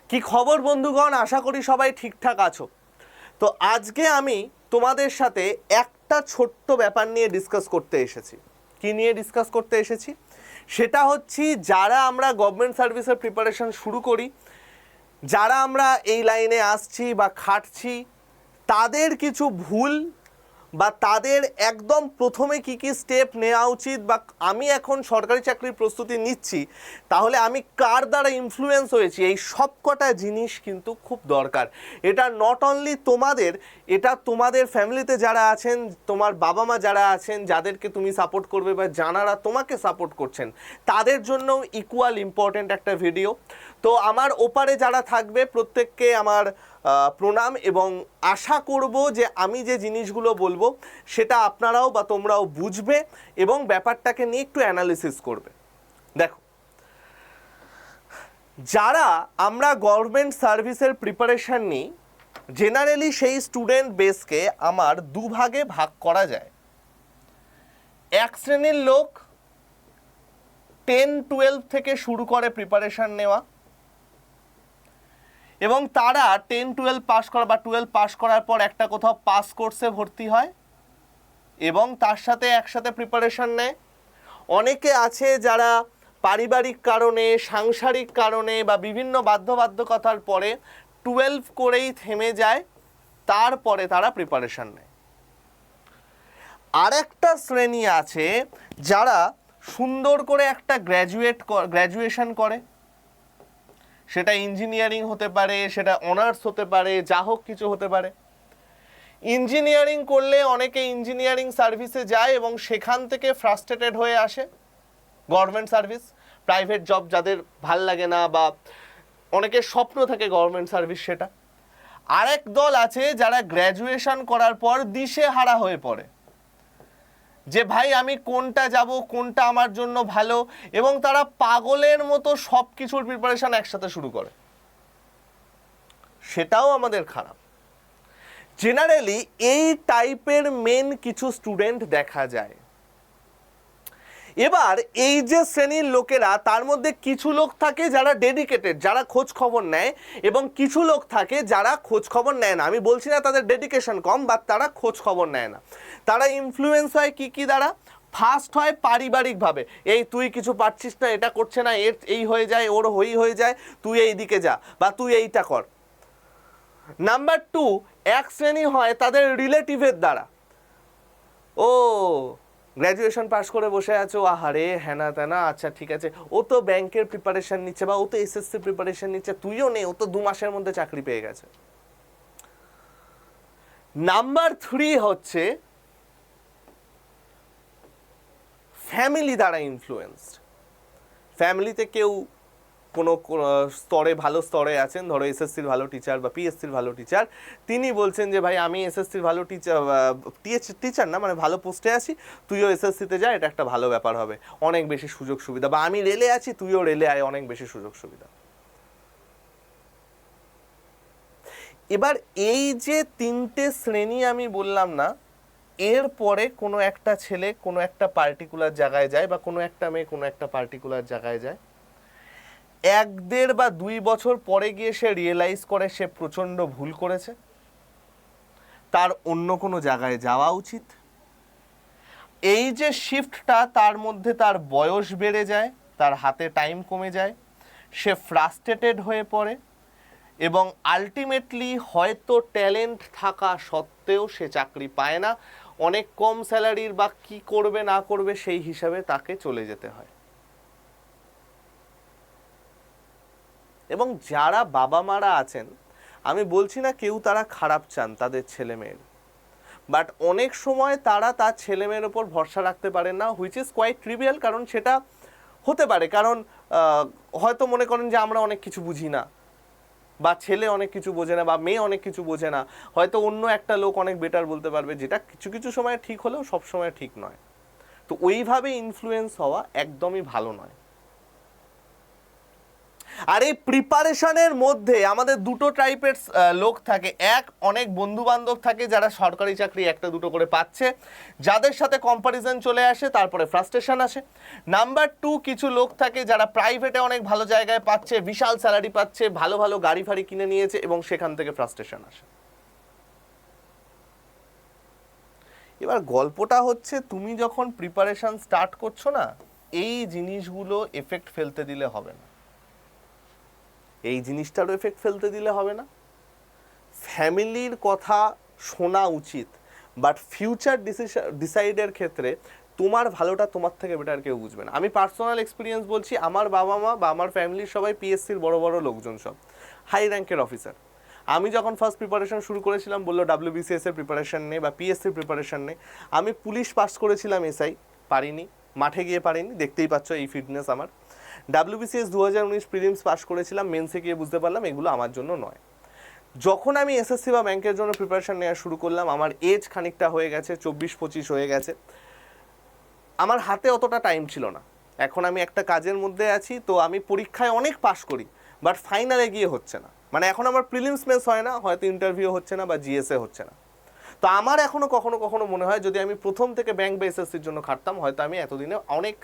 কি খবর বন্ধুগণ, আশা করি সবাই ঠিকঠাক আছো। তো আজকে আমি তোমাদের সাথে একটা ছোট্ট ব্যাপার নিয়ে ডিসকাস করতে এসেছি। কি নিয়ে ডিসকাস করতে এসেছি সেটা হচ্ছে, যারা আমরা গভর্নমেন্ট সার্ভিসের প্রিপারেশন শুরু করি, যারা আমরা এই লাইনে আসছি বা খাটছি, তাদের কিছু ভুল বা তাদের একদম প্রথমে কি কি স্টেপ নেওয়া উচিত, বা আমি এখন সরকারি চাকরির প্রস্তুতি নিচ্ছি তাহলে আমি কার দ্বারা ইনফ্লুয়েন্স হয়েছি, এই সব কটা জিনিস কিন্তু খুব দরকার। এটা নট অনলি তোমাদের, এটা তোমাদের ফ্যামিলিতে যারা আছেন, তোমার বাবা মা যারা আছেন, যাদেরকে তুমি সাপোর্ট করবে বা যারা তোমাকে সাপোর্ট করছেন, তাদের জন্য ইকুয়াল ইম্পর্ট্যান্ট একটা ভিডিও। তো আমার ওপারে যারা থাকবে প্রত্যেককে আমার প্রণাম, এবং আশা করব যে আমি যে জিনিসগুলো বলবো সেটা আপনারাও বা তোমরাও বুঝবে এবং ব্যাপারটাকে নিয়ে একটু অ্যানালিসিস করবে। দেখো, যারা আমরা গভর্নমেন্ট সার্ভিসের প্রিপারেশন নিই, জেনারেলি সেই স্টুডেন্ট বেসকে আমার দুভাগে ভাগ করা যায়। এক শ্রেণীর লোক 10-12 থেকে শুরু করে প্রিপারেশন নেওয়া, এবং তারা 10-12 পাস করা বা 12 পাস করার পর একটা কোথাও পাস কোর্সে ভর্তি হয় এবং তার সাথে একসাথে প্রিপারেশন নেয়। অনেকে আছে যারা পারিবারিক কারণে, সাংসারিক কারণে বা বিভিন্ন বাধ্যবাধকতার পরে 12 করেই থেমে যায়, তারপরে তারা প্রিপারেশন নেয়। আরেকটা শ্রেণী আছে যারা সুন্দর করে একটা গ্র্যাজুয়েশন করে, সেটা ইঞ্জিনিয়ারিং হতে পারে, সেটা অনার্স হতে পারে, যা হোক কিছু হতে পারে। ইঞ্জিনিয়ারিং করলে অনেকে ইঞ্জিনিয়ারিং সার্ভিসে যায় এবং সেখান থেকে ফ্রাস্ট্রেটেড হয়ে আসে। গভর্নমেন্ট সার্ভিস, প্রাইভেট জব যাদের ভাল লাগে না, বা অনেকের স্বপ্ন থাকে গভর্নমেন্ট সার্ভিস, সেটা। আরেক দল আছে যারা গ্র্যাজুয়েশন করার পর দিশেহারা হয়ে পড়ে যে ভাই আমি কোনটা যাব, কোনটা আমার জন্য ভালো, এবং তারা পাগলের মতো সব কিছুর প্রিপারেশন একসাথে শুরু করে। সেটাও আমাদের খারাপ। জেনারেলি এই টাইপের মেন কিছু স্টুডেন্ট দেখা যায়। এবার এই যে শ্রেণীর লোকেরা, তার মধ্যে কিছু লোক থাকে যারা ডেডিকেটেড, যারা খোঁজ খবর নেয়, এবং কিছু লোক থাকে যারা খোঁজ খবর নেয় না। আমি বলছি না তাদের ডেডিকেশন কম, বা তারা খোঁজ খবর নেয় না। তারা ইনফ্লুয়েন্স হয় কি দ্বারা? ফার্স্ট হয় পারিবারিকভাবে, এই তুই কিছু পারছিস না, এটা করছে না, এর এই হয়ে যায়, ওর হয়ে যায়, তুই এই দিকে যা, বা তুই এইটা কর। নাম্বার 2, এক শ্রেণী হয় তাদের রিলেটিভের দ্বারা। ও গ্র্যাজুয়েশন পাস করে বসে আছো, আহারে হ্যানা ত্যানা, আচ্ছা ঠিক আছে, ও তো ব্যাংকের প্রিপারেশন নিচ্ছে বা ও তো এসএসসি প্রিপারেশন নিচ্ছে, তুইও নে, ও তো 2 মাসের মধ্যে চাকরি পেয়ে গেছে। নাম্বার 3 হচ্ছে ফ্যামিলি দ্বারা ইনফ্লুয়েন্সড। ফ্যামিলিতে কেউ কোনো স্তরে, ভালো স্তরে আছেন, ধরো এসএসসির ভালো টিচার বা পিএসসির ভালো টিচার, তিনি বলছেন যে ভাই আমি এসএসসির ভালো টিচার না, মানে ভালো পোস্টে আছি, তুইও এসএসসিতে যা, এটা একটা ভালো ব্যাপার হবে, অনেক বেশি সুযোগ সুবিধা, বা আমি রেলে আছি, তুইও রেলে আয়, অনেক বেশি সুযোগ সুবিধা। এবার এই যে 3টে শ্রেণী আমি বললাম না, এরপরে কোনো একটা ছেলে কোনো একটা পার্টিকুলার জায়গায় যায়, বা কোনো একটা মেয়ে কোনো একটা পার্টিকুলার জায়গায় যায়, 1-1.5 বা 2 বছর পরে গিয়ে সে রিয়েলাইজ করে সে প্রচণ্ড ভুল করেছে, তার অন্য কোনো জায়গায় যাওয়া উচিত। এই যে শিফটটা, তার মধ্যে তার বয়স বেড়ে যায়, তার হাতে টাইম কমে যায়, সে ফ্রাস্ট্রেটেড হয়ে পড়ে, এবং আলটিমেটলি হয়তো ট্যালেন্ট থাকা সত্ত্বেও সে চাকরি পায় না, অনেক কম স্যালারির, বা কি করবে না করবে সেই হিসাবে তাকে চলে যেতে হয়। এবং যারা বাবা মারা আছেন, আমি বলছি না কেউ তারা খারাপ চান তাদের ছেলে মেয়ের, বাট অনেক সময় তারা তার ছেলে মেয়ের ওপর ভরসা রাখতে পারেন না, হুইচ ইজ কোয়াইট ট্রিভিয়াল। কারণ সেটা হতে পারে, কারণ হয়তো মনে করেন যে আমরা অনেক কিছু বুঝি না, বা ছেলে অনেক কিছু বোঝে না, বা মেয়ে অনেক কিছু বোঝে না, হয়তো অন্য একটা লোক অনেক বেটার বলতে পারবে, যেটা কিছু কিছু সময় ঠিক হলেও সব সময় ঠিক নয়। তো ওইভাবে ইনফ্লুয়েন্স হওয়া একদমই ভালো নয়। আর এই প্রিপারেশনের মধ্যে আমাদের দুটো টাইপের লোক থাকে। এক, অনেক বন্ধু বান্ধব থাকে যারা সরকারি চাকরি একটা দুটো করে পাচ্ছে, যাদের সাথে কম্প্যারিজন চলে আসে, তারপরে ফ্রাস্ট্রেশন আসে। নাম্বার টু, কিছু লোক থাকে যারা প্রাইভেটে অনেক ভালো জায়গায় পাচ্ছে, বিশাল স্যালারি পাচ্ছে, ভালো ভালো গাড়ি ফাড়ি কিনে নিয়েছে, এবং সেখান থেকে ফ্রাস্ট্রেশন আসে। এবার গল্পটা হচ্ছে, তুমি যখন প্রিপারেশন স্টার্ট করছো না, এই জিনিসগুলো এফেক্ট ফেলতে দিলে হবে না, এই জিনিসটারও এফেক্ট ফেলতে দিলে হবে না। ফ্যামিলির কথা শোনা উচিত, বাট ফিউচার ডিসাইডের ক্ষেত্রে তোমার ভালোটা তোমার থেকে বেটার কেউ বুঝবে না। আমি পার্সোনাল এক্সপিরিয়েন্স বলছি, আমার বাবা মা বা আমার ফ্যামিলির সবাই পিএসসির বড় বড় লোকজন, সব হাই র্যাঙ্কের অফিসার। আমি যখন ফার্স্ট প্রিপারেশন শুরু করেছিলাম, বললো WBCS এর প্রিপারেশন নেই বা পিএসসির প্রিপারেশন নেই। আমি পুলিশ পাস করেছিলাম, এসআই পারিনি, মাঠে গিয়ে পারিনি, দেখতেই পাচ্ছ এই ফিটনেস আমার। WBCS 2019 প্রিলিমস পাস করেছিলাম, মেন্সে গিয়ে বুঝতে পারলাম এগুলো আমার জন্য নয়। যখন আমি এসএসসি বা ব্যাংকের জন্য প্রিপারেশন নেওয়া শুরু করলাম, আমার এজ খানিকটা হয়ে গেছে, 24-25 হয়ে গেছে, আমার হাতে অতটা টাইম ছিল না। এখন আমি একটা কাজের মধ্যে আছি, তো আমি পরীক্ষায় অনেক পাস করি, বাট ফাইনালে গিয়ে হচ্ছে না। মানে এখন আমার প্রিলিমস মেন্স হয় না, হয়তো ইন্টারভিউ হচ্ছে না বা জিএসএ হচ্ছে না। তো আমার এখনও কখনো কখনো মনে হয়, যদি আমি প্রথম থেকে ব্যাংক বা এসএসসির জন্য খাটতাম, হয়তো আমি এতদিনে অনেক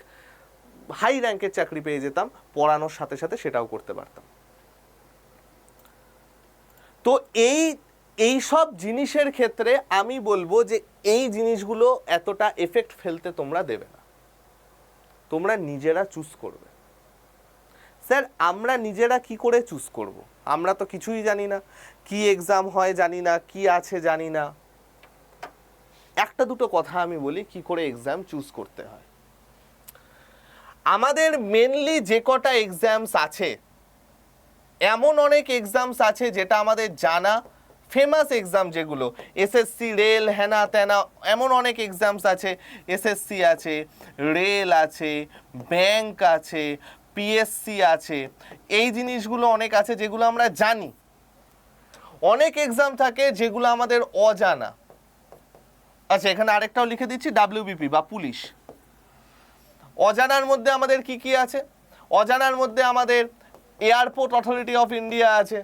হাই র্যাঙ্কের চাকরি পেয়ে যেতাম, পড়ানোর সাথে সাথে সেটাও করতে পারতাম। তো এই সব জিনিসের ক্ষেত্রে আমি বলবো যে এই জিনিসগুলো এতটা এফেক্ট ফেলতে তোমরা দেবে না, তোমরা নিজেরা চুজ করবে। স্যার, আমরা নিজেরা কি করে চুজ করব? আমরা তো কিছুই জানি না, কি এক্সাম হয় জানি না, কি আছে জানি না। একটা দুটো কথা আমি বলি কি করে এক্সাম চুজ করতে হয়। আমাদের মেনলি যে কটা এক্সামস আছে, এমন অনেক এক্সামস আছে যেটা আমাদের জানা, ফেমাস এক্সাম যেগুলো, এসএসসি, রেল, হ্যানা ত্যানা, এমন অনেক এক্সামস আছে। এসএসসি আছে, রেল আছে, ব্যাংক আছে, পিএসসি আছে, এই জিনিসগুলো অনেক আছে যেগুলো আমরা জানি। অনেক এক্সাম থাকে যেগুলো আমাদের অজানা। আচ্ছা, এখানে আরেকটাও লিখে দিচ্ছি, ডাব্লিউবিপি বা পুলিশ। অজানার মধ্যে আমাদের কি কি আছে? অজানার মধ্যে আমাদের এয়ারপোর্ট অথরিটি অফ ইন্ডিয়া আছে,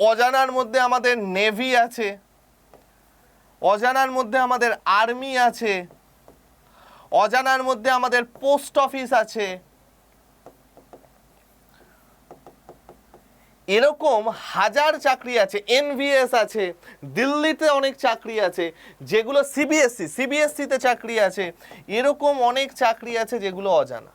অজানার মধ্যে আমাদের নেভি আছে, অজানার মধ্যে আমাদের আর্মি আছে, অজানার মধ্যে আমাদের পোস্ট অফিস আছে। এরকম হাজার চাকরি আছে, এনভিএস আছে, দিল্লিতে অনেক চাকরি আছে যেগুলো সিবিএসসিতে চাকরি আছে। এরকম অনেক চাকরি আছে যেগুলো অজানা।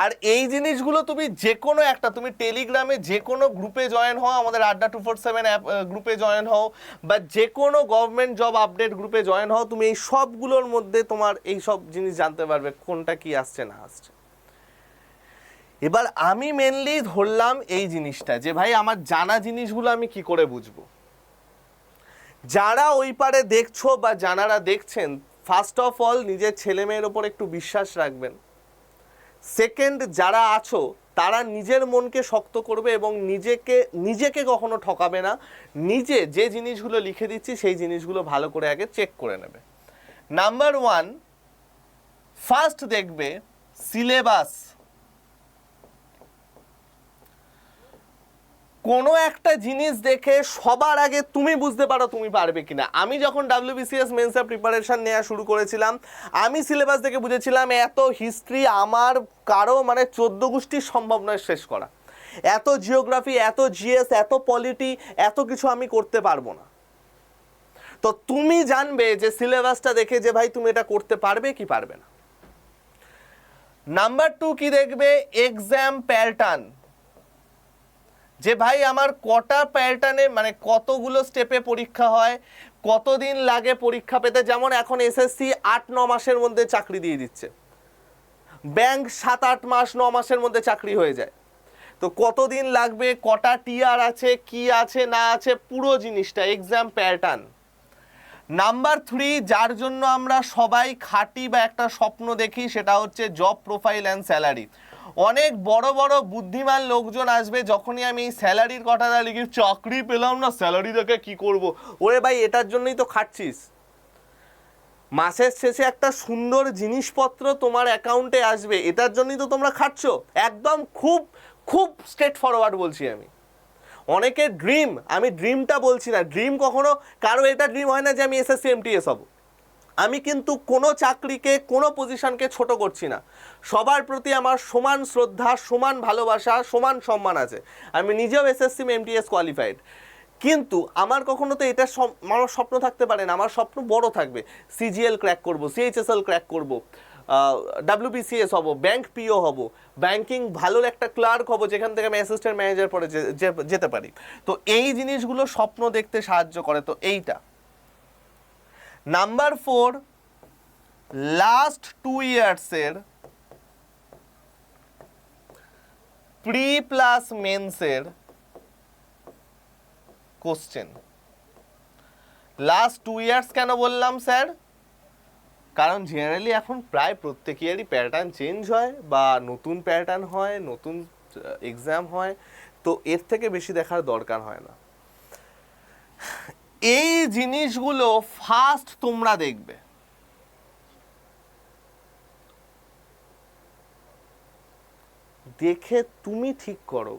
আর এই জিনিসগুলো তুমি যে কোনো একটা, তুমি টেলিগ্রামে যে কোনো গ্রুপে জয়েন হও, আমাদের আড্ডা 247 অ্যাপ গ্রুপে জয়েন হও, বা যে কোনো গভর্নমেন্ট জব আপডেট গ্রুপে জয়েন হও, তুমি এই সবগুলোর মধ্যে তোমার এই সব জিনিস জানতে পারবে কোনটা কি আসছে না আসছে। এবার আমি মেনলি ধরলাম এই জিনিসটা যে ভাই আমার জানা জিনিসগুলো আমি কি করে বুঝবো। যারা ওই পারে দেখছো বা যারা দেখছেন, ফার্স্ট অফ অল নিজের ছেলে মেয়ের ওপর একটু বিশ্বাস রাখবেন। সেকেন্ড, যারা আছো তারা নিজের মনকে শক্ত করবে এবং নিজেকে কখনো ঠকাবে না। নিজে যে জিনিসগুলো লিখে দিচ্ছি সেই জিনিসগুলো ভালো করে আগে চেক করে নেবে। নাম্বার ওয়ান, ফার্স্ট দেখবে সিলেবাস। কোনো একটা জিনিস দেখে সবার আগে তুমি বুঝতে পারো তুমি পারবে কিনা। আমি যখন WBCS মেন্সের প্রিপারেশন নেওয়া শুরু করেছিলাম, আমি সিলেবাস দেখে বুঝেছিলাম এত হিস্ট্রি আমার কারো মানে 14 গোষ্ঠীর সম্ভব নয় শেষ করা। এত জিওগ্রাফি, এত জিএস, এত পলিটি, এত কিছু আমি করতে পারবো না। তো তুমি জানবে যে সিলেবাসটা দেখে যে ভাই তুমি এটা করতে পারবে কি পারবে না। নাম্বার টু কি দেখবে? Exam pattern. যে ভাই আমার কটা প্যাটার্নে মানে কতগুলো স্টেপে পরীক্ষা হয়, কতদিন লাগে পরীক্ষা পেতে। যেমন এখন এসএসসি 8-9 মাসের মধ্যে চাকরি দিয়ে দিচ্ছে, ব্যাংক 7-8 মাস 9 মাসের মধ্যে চাকরি হয়ে যায়। তো কতদিন লাগবে, কটা টিআর আছে, কি আছে না আছে, পুরো জিনিসটা এক্সাম প্যাটার্ন। নাম্বার থ্রি, যার জন্য আমরা সবাই খাটি বা একটা স্বপ্ন দেখি, সেটা হচ্ছে জব প্রোফাইল অ্যান্ড স্যালারি। অনেক বড় বড় বুদ্ধিমান লোকজন আসবে, যখনই আমি স্যালারির কথাটা লিখি, চাকরি পেলাম না, স্যালারি দেখে কি করব। ওরে ভাই, এটার জন্যই তো খাটছিস। মাসের শেষে একটা সুন্দর জিনিসপত্র তোমার অ্যাকাউন্টে আসবে, এটার জন্যই তো তোমরা খাটছো। একদম খুব খুব স্ট্রেট ফরওয়ার্ড বলছি আমি। অনেকের ড্রিম, আমি ড্রিমটা বলছি না, ড্রিম কখনো কারো এটা ড্রিম হয় না যে আমি এসএসসি এমটিএস হব। আমি কিন্তু কোনো চাকরিকে কোনো পজিশনকে ছোট করছি না, সবার প্রতি আমার সমান শ্রদ্ধা, সমান ভালোবাসা, সমান সম্মান আছে। আমি নিজেও এসএসসি এমটিএস কোয়ালিফাইড, কিন্তু আমার কখনো তো এটা আমার স্বপ্ন থাকতে পারে না। আমার স্বপ্ন বড় থাকবে, সিজিএল ক্র্যাক করব, সিএইচএসএল ক্র্যাক করব, ডাব্লিউবিসিএস হব, ব্যাংক পিও হব, ব্যাংকিং ভালো একটা ক্লার্ক হব, যেখান থেকে আমি অ্যাসিস্ট্যান্ট ম্যানেজার পরে যেতে পারি। তো এই জিনিসগুলো স্বপ্ন দেখতে সাহায্য করে। তো এইটা নাম্বার 4, লাস্ট 2 ইয়ার্সের প্রি প্লাস মেন্সের কোশ্চেন। লাস্ট 2 ইয়ার্স কেন বললাম স্যার? কারণ জেনারেলি এখন প্রায় প্রত্যেক ইয়ারই প্যাটার্ন চেঞ্জ হয় বা নতুন প্যাটার্ন হয়, নতুন এক্সাম হয়, তো এর থেকে বেশি দেখার দরকার হয় না। এই জিনিসগুলো ফার্স্ট তোমরা দেখবে, দেখে তুমি ঠিক করো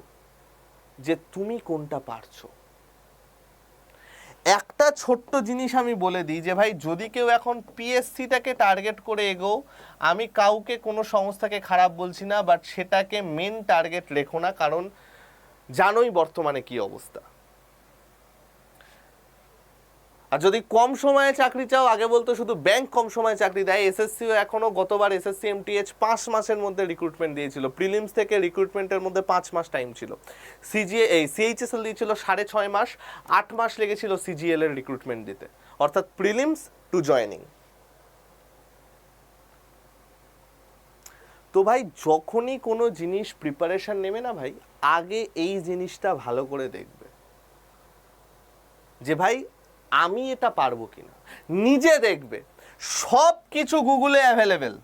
যে তুমি কোনটা পারছো। একটা ছোট্ট জিনিস আমি বলে দিই যে ভাই, যদি কেউ এখন পিএসসিটাকে টার্গেট করে এগো, আমি কাউকে কোনো সংস্থাকে খারাপ বলছি না, বাট সেটাকে মেন টার্গেট রেখো না, কারণ জানোই বর্তমানে কি অবস্থা। আর যদি কম সময়ে চাকরি চাও, আগে বলতো শুধু ব্যাংক কম সময়ে চাকরি দেয়, এসএসসিও এখনো, গতবার এসএসসি এমটিএইচ 5 মাসের মধ্যে রিক্রুটমেন্ট দিয়েছিল, প্রিলিমস থেকে রিক্রুটমেন্টের মধ্যে 5 মাস টাইম ছিল। সিএইচএসএল দিয়েছিল 6.5 মাস, 8 মাস লেগেছিল সিজিএল এর রিক্রুটমেন্ট দিতে, অর্থাৎ প্রিলিমস টু জয়েনিং। তো ভাই, যখনই কোনো জিনিস প্রিপারেশন নেবে না ভাই, আগে এই জিনিসটা ভালো করে দেখবে যে ভাই আমি এটা পারবো কিনা। নিজে দেখবে, সব কিছু গুগলে অ্যাভেলেবেল।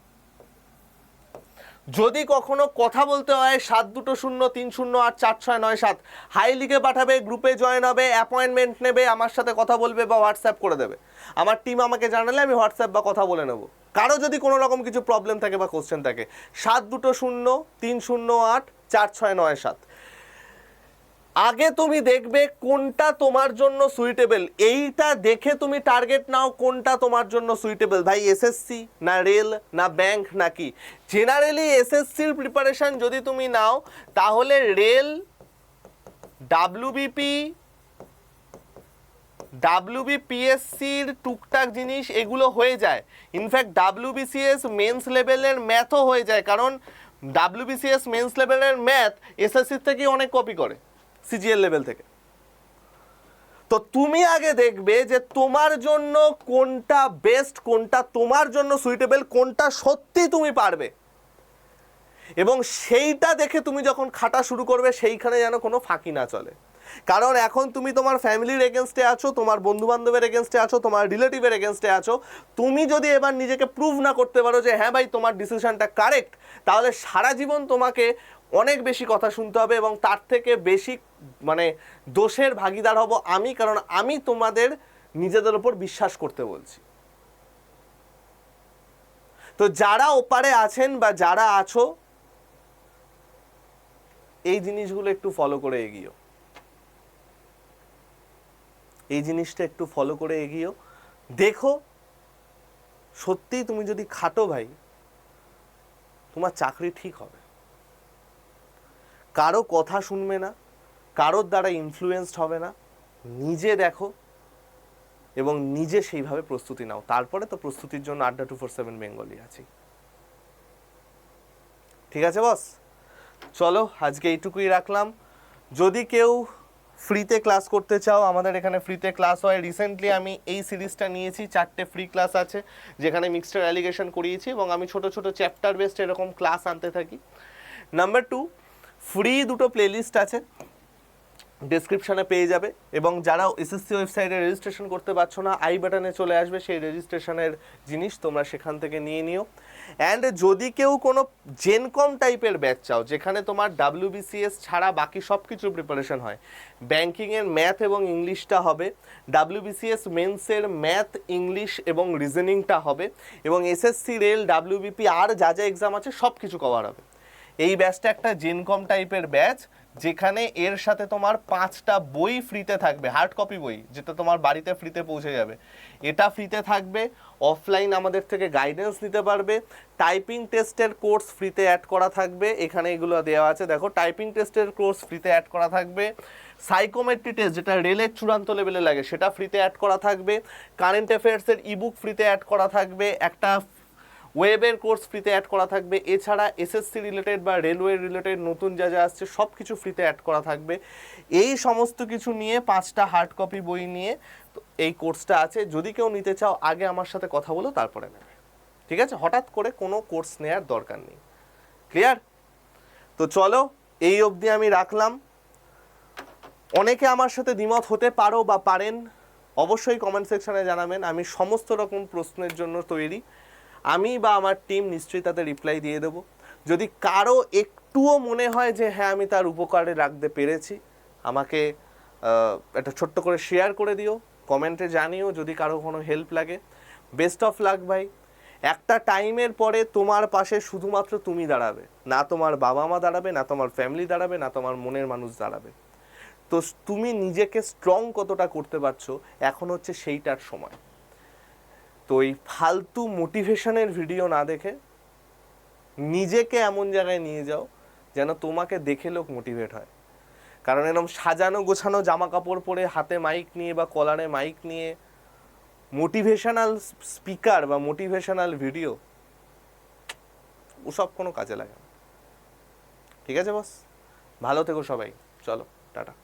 যদি কখনো কথা বলতে হয় 7203084697, হাই লিখে পাঠাবে, গ্রুপে জয়েন হবে, অ্যাপয়েন্টমেন্ট নেবে, আমার সাথে কথা বলবে বা হোয়াটসঅ্যাপ করে দেবে। আমার টিম আমাকে জানালে আমি হোয়াটসঅ্যাপ বা কথা বলে নেব। কারো যদি কোনো রকম কিছু প্রবলেম থাকে বা কোশ্চেন থাকে, 7203084697। আগে তুমি দেখবে কোনটা তোমার জন্য সুইটেবল, এইটা দেখে তুমি টার্গেট নাও কোনটা তোমার জন্য সুইটেবল। ভাই এসএসসি না রেল না ব্যাংক নাকি? জেনারেলি এসএসসির প্রিপারেশন যদি তুমি নাও, তাহলে রেল, ডাব্লিউবিপিএসসির টুকটাক জিনিস এগুলো হয়ে যায়। ইনফ্যাক্ট ডাব্লিউবিসিএস মেন্স লেভেলের ম্যাথও হয়ে যায়, কারণ ডাব্লিউবিসিএস মেন্স লেভেলের ম্যাথ এসএসসির থেকেই অনেক কপি করে সিজিএল লেভেল থেকে। তো তুমি আগে দেখবে যে তোমার জন্য কোনটা বেস্ট, কোনটা তোমার জন্য সুইটেবল, কোনটা সত্যি তুমি পারবে, এবং সেইটা দেখে তুমি যখন খাটা শুরু করবে, সেইখানে যেন কোনো ফাঁকি না চলে। কারণ এখন তুমি তোমার ফ্যামিলির এগেনস্টে আছো, তোমার বন্ধু বান্ধবের এগেনস্টে আছো, তোমার রিলেটিভের এগেনস্টে আছো। তুমি যদি এবার নিজেকে প্রুভ না করতে পারো যে হ্যাঁ ভাই তোমার ডিসিশনটা কারেক্ট, তাহলে সারা জীবন তোমাকে অনেক বেশি কথা শুনতে হবে, এবং তার থেকে বেশি মানে দোষের ভাগিদার হব আমি, কারণ আমি তোমাদের নিজেদের উপর বিশ্বাস করতে বলছি। তো যারা ওপারে আছেন বা যারা আছো, এই জিনিসগুলো একটু ফলো করে এগিও, এই জিনিসটা একটু ফলো করে এগিও। দেখো সত্যিই তুমি যদি খাটো ভাই, তোমার চাকরি ঠিক হবে। কারো কথা শুনবে না, কারোর দ্বারা ইনফ্লুয়েন্সড হবে না, নিজে দেখো এবং নিজে সেইভাবে প্রস্তুতি নাও। তারপরে তো প্রস্তুতির জন্য আড্ডা 247 বেঙ্গলি আছি। ঠিক আছে বস, চলো আজকে এইটুকুই রাখলাম। যদি কেউ ফ্রিতে ক্লাস করতে চাও, আমাদের এখানে ফ্রিতে ক্লাস হয়। রিসেন্টলি আমি এই সিরিজটা নিয়েছি, 4টে ফ্রি ক্লাস আছে, যেখানে মিক্সড অ্যালিগেশন করিয়েছি, এবং আমি ছোট ছোট চ্যাপ্টার বেসড এরকম ক্লাস আনতে থাকি। নাম্বার 2, ফ্রি 2টো প্লেলিস্ট আছে, ডেসক্রিপশনে পেয়ে যাবে, এবং যারা এসএসসি ওয়েবসাইটে রেজিস্ট্রেশন করতে পারছো না, আই বাটনে চলে আসবে সেই রেজিস্ট্রেশনের জিনিস, তোমরা সেখান থেকে নিয়ে নিও। অ্যান্ড যদি কেউ কোনো জেনকম টাইপের ব্যাচ চাও, যেখানে তোমার WBCS ছাড়া বাকি সব কিছু প্রিপারেশন হয়, ব্যাঙ্কিংয়ের ম্যাথ এবং ইংলিশটা হবে, WBCS মেন্সের ম্যাথ, ইংলিশ এবং রিজনিংটা হবে, এবং এসএসসি রেল, WBP আর যা যা এক্সাম আছে সব কিছু কভার হবে। এই ব্যাচটা একটা জেনকম টাইপের ব্যাচ, যেখানে এর সাথে তোমার 5টা বই ফ্রিতে থাকবে, হার্ড কপি বই, যেটা তোমার বাড়িতে ফ্রিতে পৌঁছে যাবে, এটা ফ্রিতে থাকবে। অফলাইন আমাদের থেকে গাইডেন্স নিতে পারবে। টাইপিং টেস্টের কোর্স ফ্রিতে অ্যাড করা থাকবে, এখানে এগুলো দেওয়া আছে দেখো, টাইপিং টেস্টের কোর্স ফ্রিতে অ্যাড করা থাকবে। সাইকোমেট্রি টেস্ট, যেটা রেলের চূড়ান্ত লেভেলে লাগে, সেটা ফ্রিতে অ্যাড করা থাকবে। কারেন্ট অ্যাফেয়ার্সের ইবুক ফ্রিতে অ্যাড করা থাকবে, একটা ওয়েবের কোর্স ফ্রিতে অ্যাড করা থাকবে। এছাড়া এসএসসি রিলেটেড বা রেলওয়ে রিলেটেড নতুন যা যা আসছে সব কিছু ফ্রিতে অ্যাড করা থাকবে। এই সমস্ত কিছু নিয়ে 5টা হার্ড কপি বই নিয়ে এই কোর্সটা আছে। যদি কেউ নিতে চাও, আগে আমার সাথে কথা বলো, তারপরে নেবে, ঠিক আছে? হঠাৎ করে কোনো কোর্স নেওয়ার দরকার নেই। ক্লিয়ার? তো চলো, এই অবধি আমি রাখলাম। অনেকে আমার সাথে দ্বিমত হতে পারো বা পারেন, অবশ্যই কমেন্ট সেকশনে জানাবেন। আমি সমস্ত রকম প্রশ্নের জন্য তৈরি, আমি বা আমার টিম নিশ্চয়ই তাতে রিপ্লাই দিয়ে দেবো। যদি কারো একটুও মনে হয় যে হ্যাঁ আমি তার উপকারে রাখতে পেরেছি, আমাকে একটা ছোট্ট করে শেয়ার করে দিও, কমেন্টে জানিও যদি কারো কোনো হেল্প লাগে। বেস্ট অফ লাক ভাই। একটা টাইমের পরে তোমার পাশে শুধুমাত্র তুমি দাঁড়াবে, না তোমার বাবা মা দাঁড়াবে, না তোমার ফ্যামিলি দাঁড়াবে, না তোমার মনের মানুষ দাঁড়াবে। তো তুমি নিজেকে স্ট্রং কতটা করতে পারছো, এখন হচ্ছে সেইটার সময়। তো এই ফালতু মোটিভেশনের ভিডিও না দেখে নিজেকে এমন জায়গায় নিয়ে যাও যেন তোমাকে দেখে লোক মোটিভেট হয়। কারণ এরকম সাজানো গোছানো জামা কাপড় পরে, হাতে মাইক নিয়ে বা কলারে মাইক নিয়ে মোটিভেশনাল স্পিকার বা মোটিভেশনাল ভিডিও, ওসব কোনো কাজে লাগে না। ঠিক আছে বস, ভালো থেকো সবাই, চলো টাটা।